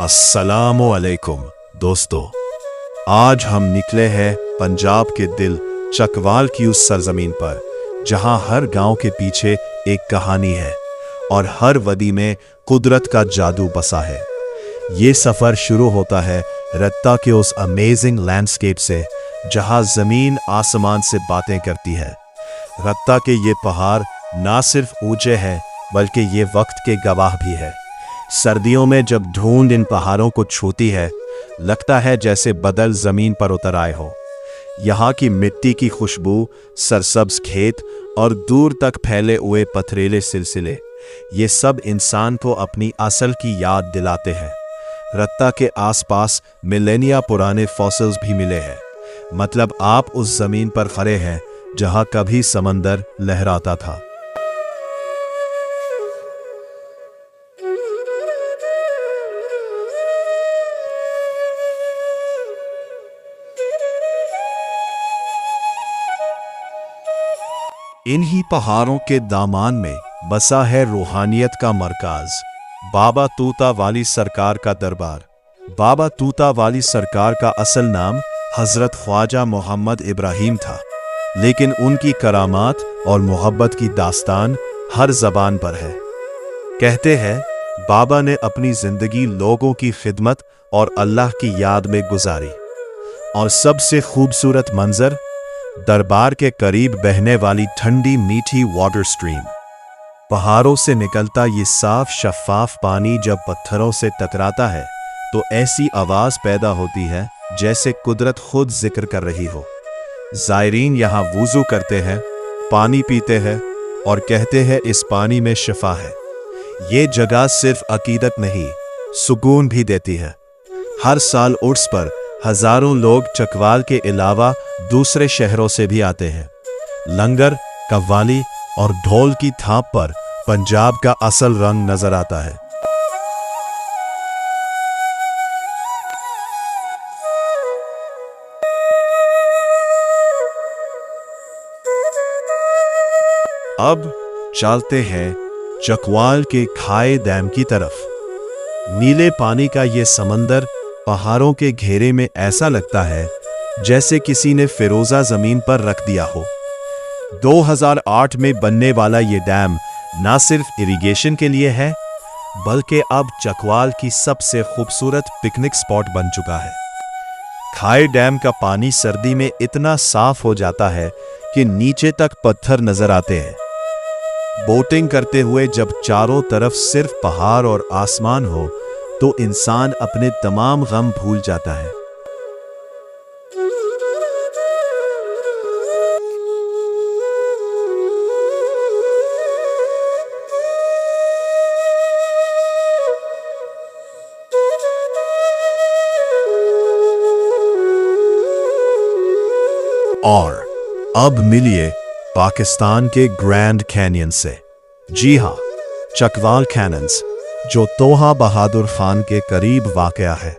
अस्सलामु अलैकुम दोस्तों, आज हम निकले हैं पंजाब के दिल चकवाल की उस सरजमीन पर जहां हर गांव के पीछे एक कहानी है और हर वदी में कुदरत का जादू बसा है। ये सफर शुरू होता है रत्ता के उस अमेजिंग लैंडस्केप से जहां जमीन आसमान से बातें करती है। रत्ता के ये पहाड़ ना सिर्फ ऊंचे हैं बल्कि ये वक्त के गवाह भी है। सर्दियों में जब धुंध इन पहाड़ों को छूती है, लगता है जैसे बादल जमीन पर उतर आए हो। यहाँ की मिट्टी की खुशबू, सरसब्ज खेत और दूर तक फैले हुए पथरीले सिलसिले, ये सब इंसान को अपनी असल की याद दिलाते हैं। रत्ता के आसपास मिलेनिया पुराने फॉसिल्स भी मिले हैं, मतलब आप उस जमीन पर खड़े हैं जहां कभी समंदर लहराता था। इन्हीं पहाड़ों के दामन में बसा है रूहानियत का मरकज, बाबा तूता वाली सरकार का दरबार। बाबा तूता वाली सरकार का असल नाम हजरत ख्वाजा मोहम्मद इब्राहिम था, लेकिन उनकी करामात और मोहब्बत की दास्तान हर जबान पर है। कहते हैं बाबा ने अपनी जिंदगी लोगों की खिदमत और अल्लाह की याद में गुजारी, और सबसे खूबसूरत मंजर दरबार के करीब बहने वाली ठंडी मीठी वाटर स्ट्रीम। पहाड़ों से निकलता ये साफ शफाफ पानी जब पत्थरों से टकराता है तो ऐसी आवाज पैदा होती है जैसे कुदरत खुद जिक्र कर रही हो। जायरीन यहाँ वुजू करते हैं, पानी पीते हैं और कहते हैं इस पानी में शिफा है। ये जगह सिर्फ अकीदत नहीं, सुकून भी देती है। हर साल उर्स पर हजारों लोग चकवाल के अलावा दूसरे शहरों से भी आते हैं। लंगर, कव्वाली और ढोल की थाप पर पंजाब का असल रंग नजर आता है। अब चलते हैं चकवाल के खाए डैम की तरफ। नीले पानी का ये समंदर पहाड़ों के घेरे में ऐसा लगता है जैसे किसी ने फिरोजा जमीन पर रख दिया हो। 2008 में बनने वाला ये डैम ना सिर्फ इरिगेशन के लिए है बल्कि अब चकवाल की सबसे खूबसूरत पिकनिक स्पॉट बन चुका है। खाए डैम का पानी सर्दी में इतना साफ हो जाता है कि नीचे तक पत्थर नजर आते हैं। बोटिंग करते हुए जब चारों तरफ सिर्फ पहाड़ और आसमान हो तो इंसान अपने तमाम गम भूल जाता है। और अब मिलिए पाकिस्तान के ग्रैंड कैनियन से। जी हां, चकवाल कैनन्स, जो तोहा बहादुर खान के करीब वाक़या है।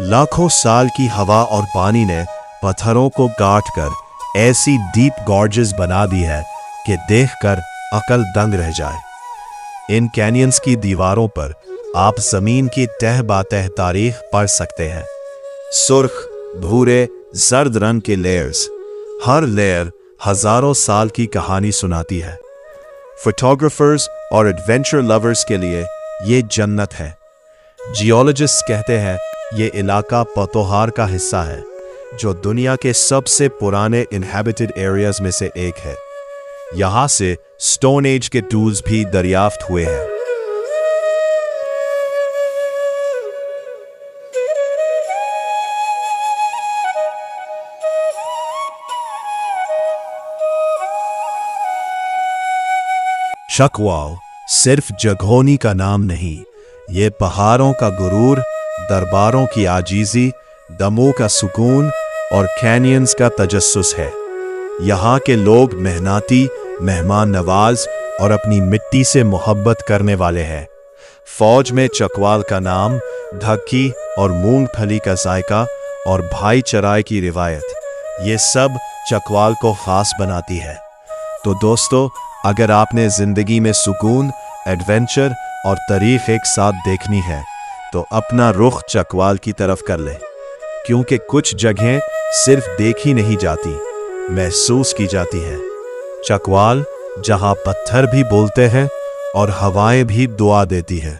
लाखों साल की हवा और पानी ने पत्थरों को गांठ कर ऐसी डीप गॉर्जेस बना दी है कि देखकर अकल दंग रह जाए। इन कैनियंस की दीवारों पर आप जमीन की तह बातह तारीख पढ़ सकते हैं। सुर्ख, भूरे, जर्द रंग के लेयर्स, हर लेयर हजारों साल की कहानी सुनाती है। फोटोग्राफर्स और एडवेंचर लवर्स के लिए ये जन्नत है। जियोलॉजिस्ट कहते हैं ये इलाका पतोहार का हिस्सा है, जो दुनिया के सबसे पुराने इनहैबिटेड एरियाज में से एक है। यहां से स्टोन एज के टूल्स भी दरियाफ्त हुए हैं। चकवाल सिर्फ जगहोनी का नाम नहीं, ये पहाड़ों का गुरूर, दरबारों की आजीजी, दमों का सुकून और कैनियंस का तजस्सुस है। यहाँ के लोग मेहनती, मेहमान नवाज और अपनी मिट्टी से मोहब्बत करने वाले हैं। फौज में चकवाल का नाम, धक्की और मूंगफली का जायका और भाईचारे की रिवायत, ये सब चकवाल को खास बनाती है। तो दोस्तों, अगर आपने जिंदगी में सुकून, एडवेंचर और तारीख एक साथ देखनी है तो अपना रुख चकवाल की तरफ कर ले, क्योंकि कुछ जगहें सिर्फ देखी नहीं जाती, महसूस की जाती हैं। चकवाल जहां पत्थर भी बोलते हैं और हवाएं भी दुआ देती हैं।